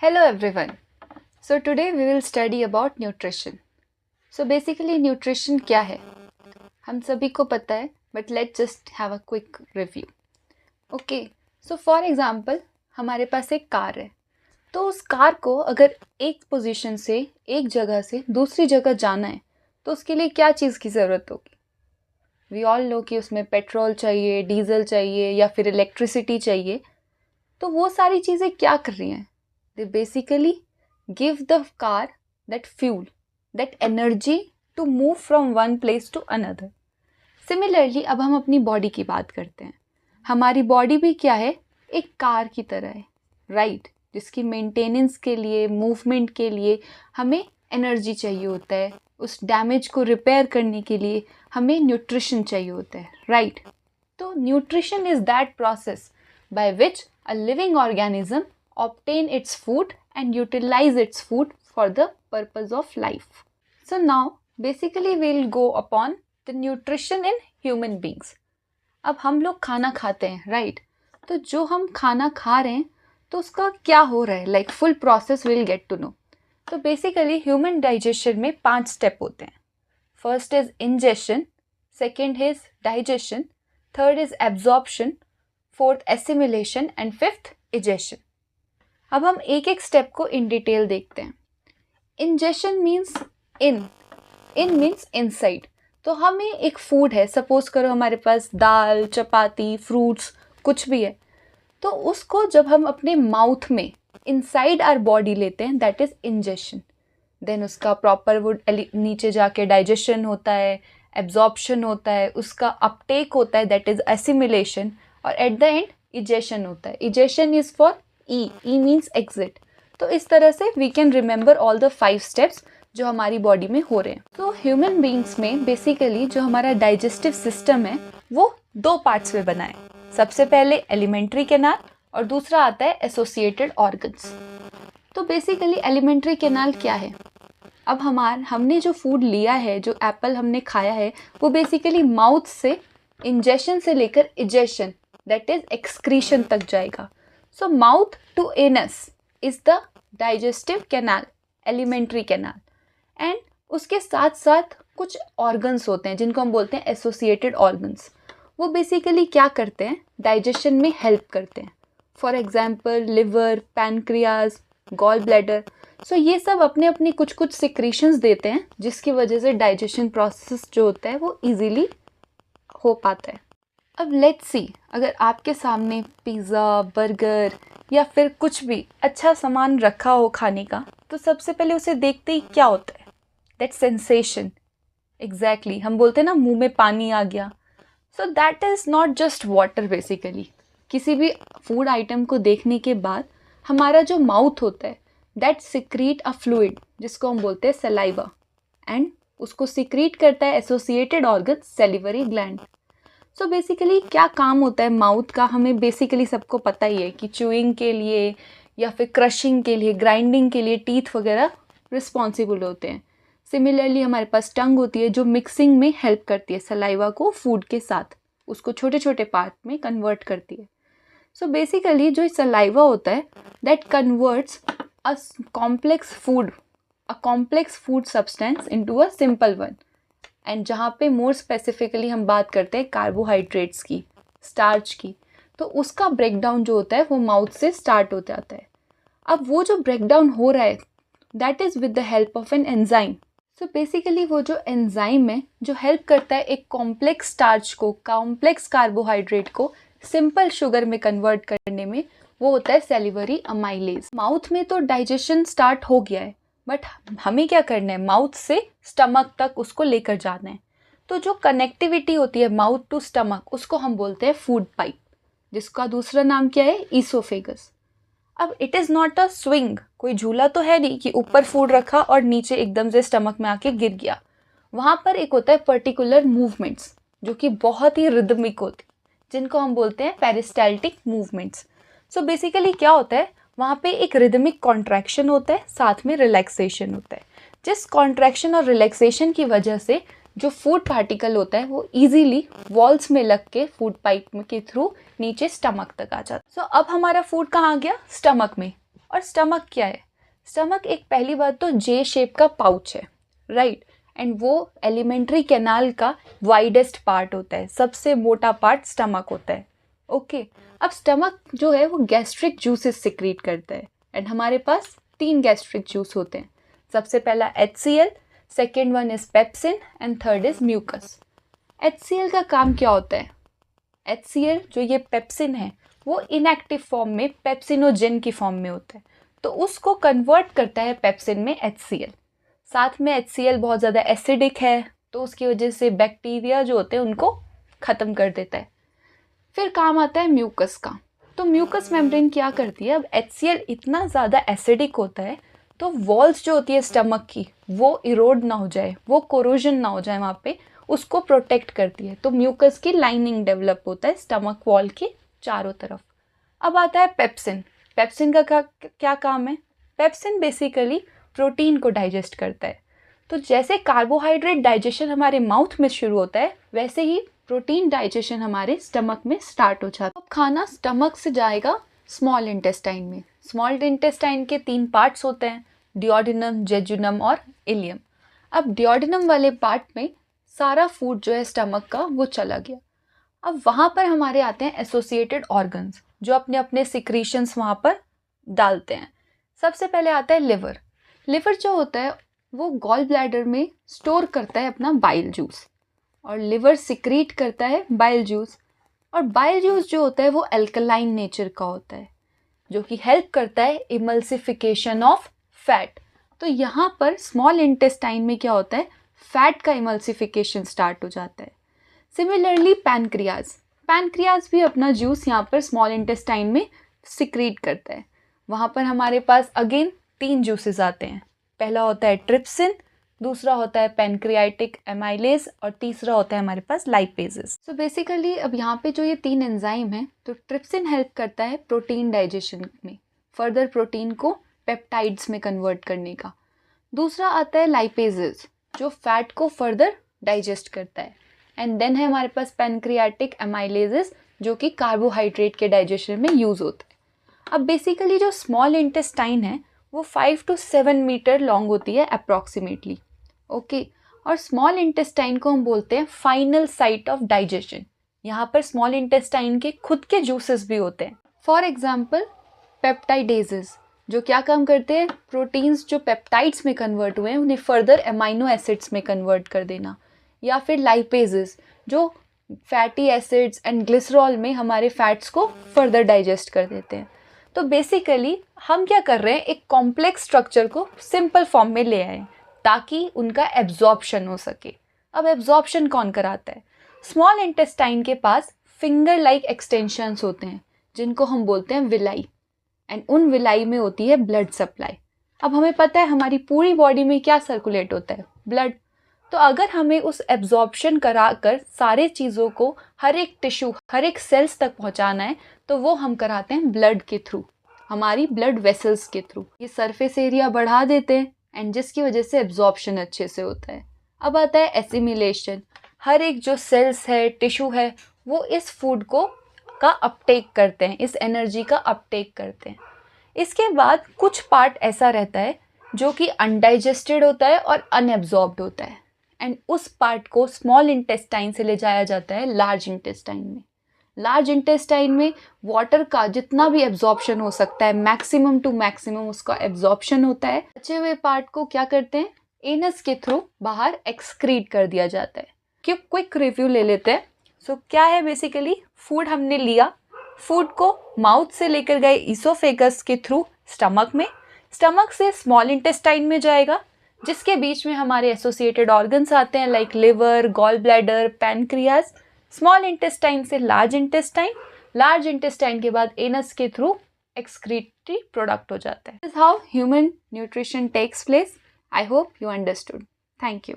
Hello everyone. So today we will study about nutrition. So basically nutrition क्या है हम सभी को पता है but let's just have a quick review. Okay. So for example हमारे पास एक कार है तो उस कार को अगर एक पोजीशन से एक जगह से दूसरी जगह जाना है तो उसके लिए क्या चीज़ की ज़रूरत होगी. वी ऑल नो कि उसमें पेट्रोल चाहिए, डीजल चाहिए या फिर इलेक्ट्रिसिटी चाहिए. तो वो सारी चीज़ें क्या कर रही हैं. They basically give the car that fuel, that energy to move from one place to another. Similarly, अब हम अपनी बॉडी की बात करते हैं. हमारी बॉडी भी क्या है, एक कार की तरह है, राइट जिसकी मेंटेनेंस के लिए, मूवमेंट के लिए हमें एनर्जी चाहिए होता है. उस डैमेज को रिपेयर करने के लिए हमें न्यूट्रिशन चाहिए होता है, राइट. तो nutrition is that process by which a living organism obtain its food and utilize its food for the purpose of life. So now basically we'll go upon the nutrition in human beings. अब हम लोग खाना खाते हैं, right. तो जो हम खाना खा रहे हैं तो उसका क्या हो रहा है, like full process will get to know. तो बेसिकली ह्यूमन डाइजेशन में 5 स्टेप होते हैं. First is ingestion, second is digestion, third is absorption, fourth assimilation and fifth egestion. अब हम एक एक स्टेप को इन डिटेल देखते हैं. Ingestion means in means inside. तो हमें एक फूड है, सपोज करो हमारे पास दाल, चपाती, फ्रूट्स कुछ भी है, तो उसको जब हम अपने माउथ में इनसाइड आवर बॉडी लेते हैं दैट इज इंजेशन. देन उसका प्रॉपर वो नीचे जाके डाइजेशन होता है, एब्जॉर्प्शन होता है, उसका अपटेक होता है दैट इज एसिमिलेशन, और एट द एंड इजेशन होता है. Egestion is for E means exit. तो इस तरह से we can remember all the 5 steps जो हमारी बॉडी में हो रहे हैं. तो ह्यूमन बीइंग्स में बेसिकली जो हमारा डाइजेस्टिव सिस्टम है वो 2 पार्ट्स में बना है. सबसे पहले एलिमेंट्री कैनाल और दूसरा आता है एसोसिएटेड ऑर्गन्स. तो बेसिकली एलिमेंट्री कैनाल क्या है. अब हमने जो फूड लिया है, जो एप्पल हमने खाया है, वो बेसिकली माउथ से इंजेशन से लेकर इजेशन दैट इज एक्सक्रीशन तक जाएगा. So mouth to anus is the digestive canal, alimentary canal. And उसके साथ साथ कुछ organs होते हैं जिनको हम बोलते हैं associated organs. वो basically क्या करते हैं, digestion में help करते हैं. For example, liver, pancreas, gall bladder. So ये सब अपने अपनी कुछ कुछ secretions देते हैं जिसकी वजह से digestion process जो होता है वो easily हो पाता है. अब लेट्स सी, अगर आपके सामने पिज़्ज़ा, बर्गर या फिर कुछ भी अच्छा सामान रखा हो खाने का, तो सबसे पहले उसे देखते ही क्या होता है, दैट सेंसेशन. एग्जैक्टली, हम बोलते हैं ना मुंह में पानी आ गया. So that is not just water. Basically किसी भी फूड आइटम को देखने के बाद हमारा जो माउथ होता है दैट सिक्रीट अ फ्लूइड जिसको हम बोलते हैं सलाइवा, एंड उसको सिक्रीट करता है associated organ salivary gland. So basically क्या काम होता है माउथ का, हमें बेसिकली सबको पता ही है कि च्यूइंग के लिए या फिर क्रशिंग के लिए, ग्राइंडिंग के लिए टीथ वगैरह रिस्पॉन्सिबल होते हैं. सिमिलरली हमारे पास टंग होती है जो मिक्सिंग में हेल्प करती है सलाइवा को फूड के साथ, उसको छोटे छोटे पार्ट में कन्वर्ट करती है. सो बेसिकली जो सलाइवा होता है that converts a complex food substance into a simple one. And जहाँ पे मोर स्पेसिफिकली हम बात करते हैं कार्बोहाइड्रेट्स की, स्टार्च की, तो उसका ब्रेकडाउन जो होता है वो माउथ से स्टार्ट हो जाता है. अब वो जो ब्रेकडाउन हो रहा है that is with the help of an enzyme. So basically वो जो एंजाइम है जो हेल्प करता है एक कॉम्प्लेक्स स्टार्च को, कॉम्प्लेक्स कार्बोहाइड्रेट को सिंपल शुगर में कन्वर्ट करने में, वो होता है सैलिवरी अमाइलेज. माउथ में तो डाइजेशन स्टार्ट हो गया है बट हमें क्या करना है, माउथ से स्टमक तक उसको लेकर जाना है. तो जो कनेक्टिविटी होती है माउथ टू स्टमक उसको हम बोलते हैं फूड पाइप, जिसका दूसरा नाम क्या है, ईसोफेगस. अब it is not a swing, कोई झूला तो है नहीं कि ऊपर फूड रखा और नीचे एकदम से स्टमक में आके गिर गया. वहाँ पर एक होता है पर्टिकुलर मूवमेंट्स जो कि बहुत ही रिदमिक होती, जिनको हम बोलते हैं पेरिस्टाल्टिक मूवमेंट्स. सो बेसिकली क्या होता है, वहाँ पे एक रिदमिक कॉन्ट्रैक्शन होता है, साथ में रिलैक्सेशन होता है. जिस कॉन्ट्रैक्शन और रिलैक्सेशन की वजह से जो फूड पार्टिकल होता है वो इजीली वॉल्स में लग के फूड पाइप के थ्रू नीचे स्टमक तक आ जाता है. सो अब हमारा फूड कहाँ आ गया, स्टमक में. और स्टमक क्या है? स्टमक एक पहली बात तो जे शेप का पाउच है, राइट, एंड वो एलिमेंट्री कैनाल का वाइडेस्ट पार्ट होता है, सबसे मोटा पार्ट स्टमक होता है। ओके, अब स्टमक जो है वो गैस्ट्रिक जूसेस सिक्रीट करता है, एंड हमारे पास 3 गैस्ट्रिक जूस होते हैं। सबसे पहला HCl, second one is pepsin and third is mucus. HCl का काम क्या होता है? HCl जो ये पेप्सिन है वो इनएक्टिव फॉर्म में पेप्सिनोजेन की फॉर्म में होता है, तो उसको कन्वर्ट करता है पेप्सिन में HCl। साथ में HCl बहुत ज़्यादा एसिडिक है, तो उसकी वजह से बैक्टीरिया जो होते हैं उनको ख़त्म कर देता है। फिर काम आता है म्यूकस का। तो म्यूकस मेम्ब्रेन क्या करती है? अब HCl इतना ज़्यादा एसिडिक होता है तो वॉल्स जो होती है स्टमक की वो इरोड ना हो जाए, वो कोरोजन ना हो जाए वहाँ पे, उसको प्रोटेक्ट करती है। तो म्यूकस की लाइनिंग डेवलप होता है स्टमक वॉल के चारों तरफ। अब आता है पेप्सिन। पेप्सिन का क्या काम है? पेप्सिन बेसिकली प्रोटीन को डाइजेस्ट करता है। तो जैसे कार्बोहाइड्रेट डाइजेशन हमारे माउथ में शुरू होता है, वैसे ही प्रोटीन डाइजेशन हमारे स्टमक में स्टार्ट हो जाता है। अब खाना स्टमक से जाएगा स्मॉल इंटेस्टाइन में। स्मॉल इंटेस्टाइन के 3 पार्ट्स होते हैं, डिओडिनम, जेजुनम और इलियम। अब डिओडिनम वाले पार्ट में सारा फूड जो है स्टमक का वो चला गया। अब वहाँ पर हमारे आते हैं एसोसिएटेड ऑर्गन्स जो अपने अपने सिक्रीशंस वहाँ पर डालते हैं। सबसे पहले आता है लिवर। लिवर जो होता है वो गॉल ब्लैडर में स्टोर करता है अपना बाइल जूस, और लिवर सिक्रीट करता है बाइल जूस। और बाइल जूस जो होता है वो अल्कलाइन नेचर का होता है, जो कि हेल्प करता है इमल्सिफिकेशन ऑफ फैट। तो यहाँ पर स्मॉल इंटेस्टाइन में क्या होता है? फैट का इमल्सिफिकेशन स्टार्ट हो जाता है। सिमिलरली पैनक्रियाज भी अपना जूस यहाँ पर स्मॉल इंटेस्टाइन में सिक्रीट करता है। वहाँ पर हमारे पास अगेन 3 जूसेस आते हैं। पहला होता है ट्रिप्सिन, दूसरा होता है पैनक्रियाटिक एमाइलेज, और तीसरा होता है हमारे पास लाइपेजेस। सो बेसिकली अब यहाँ पे जो ये 3 एंजाइम हैं, तो ट्रिप्सिन हेल्प करता है प्रोटीन डाइजेशन में, फर्दर प्रोटीन को पेप्टाइड्स में कन्वर्ट करने का। दूसरा आता है लाइपेजेस जो फैट को फर्दर डाइजेस्ट करता है, एंड देन है हमारे पास पैनक्रियाटिक एमाइलेजेस जो कि कार्बोहाइड्रेट के डाइजेशन में यूज़ होता है। अब बेसिकली जो स्मॉल इंटेस्टाइन है वो 5 to 7 मीटर लॉन्ग होती है अप्रॉक्सीमेटली, ओके। और स्मॉल इंटेस्टाइन को हम बोलते हैं फाइनल साइट ऑफ डाइजेशन। यहाँ पर स्मॉल इंटेस्टाइन के खुद के जूसेस भी होते हैं। फॉर एग्जाम्पल पेप्टाइडेजेस जो क्या काम करते हैं? प्रोटीन्स जो पेप्टाइड्स में कन्वर्ट हुए हैं उन्हें फर्दर एमाइनो एसिड्स में कन्वर्ट कर देना। या फिर लाइपेजेस जो फैटी एसिड्स एंड ग्लिसरॉल में हमारे फैट्स को फर्दर डाइजेस्ट कर देते हैं। तो बेसिकली हम क्या कर रहे हैं? एक कॉम्प्लेक्स स्ट्रक्चर को सिंपल फॉर्म में ले आए ताकि उनका एब्जॉर्प्शन हो सके। अब एब्जॉर्प्शन कौन कराता है? स्मॉल इंटेस्टाइन के पास फिंगर लाइक एक्सटेंशंस होते हैं जिनको हम बोलते हैं विलाई, एंड उन विलाई में होती है ब्लड सप्लाई। अब हमें पता है हमारी पूरी बॉडी में क्या सर्कुलेट होता है? ब्लड। तो अगर हमें उस एब्जॉर्प्शन करा कर सारे चीज़ों को हर एक टिश्यू, हर एक सेल्स तक पहुंचाना है, तो वो हम कराते हैं ब्लड के थ्रू, हमारी ब्लड वेसल्स के थ्रू। ये सरफेस एरिया बढ़ा देते हैं एंड जिसकी वजह से एब्जॉर्प्शन अच्छे से होता है। अब आता है एसिमिलेशन। हर एक जो सेल्स है, टिश्यू है, वो इस फूड को का अपटेक करते हैं, इस एनर्जी का अपटेक करते हैं। इसके बाद कुछ पार्ट ऐसा रहता है जो कि अनडाइजेस्टेड होता है और अनएब्जॉर्ब्ड होता है, एंड उस पार्ट को स्मॉल इंटेस्टाइन से ले जाया जाता है लार्ज इंटेस्टाइन में। लार्ज इंटेस्टाइन में वाटर का जितना भी एब्जॉर्प्शन हो सकता है, मैक्सिमम टू मैक्सिमम उसका एब्जॉर्प्शन होता है। बचे हुए पार्ट को क्या करते हैं? एनस के थ्रू बाहर एक्सक्रीट कर दिया जाता है। क्यों क्विक रिव्यू ले लेते हैं। क्या है बेसिकली? फूड हमने लिया, फूड को माउथ से लेकर गए ईसोफेगस के थ्रू स्टमक में, स्टमक से स्मॉल इंटेस्टाइन में जाएगा, जिसके बीच में हमारे एसोसिएटेड ऑर्गन्स आते हैं like liver, gall bladder, pancreas. Small intestine से लार्ज इंटेस्टाइन, लार्ज इंटेस्टाइन के बाद एनस के थ्रू एक्सक्रीटरी प्रोडक्ट हो जाता है। This is how human nutrition takes place. I hope you understood. Thank you.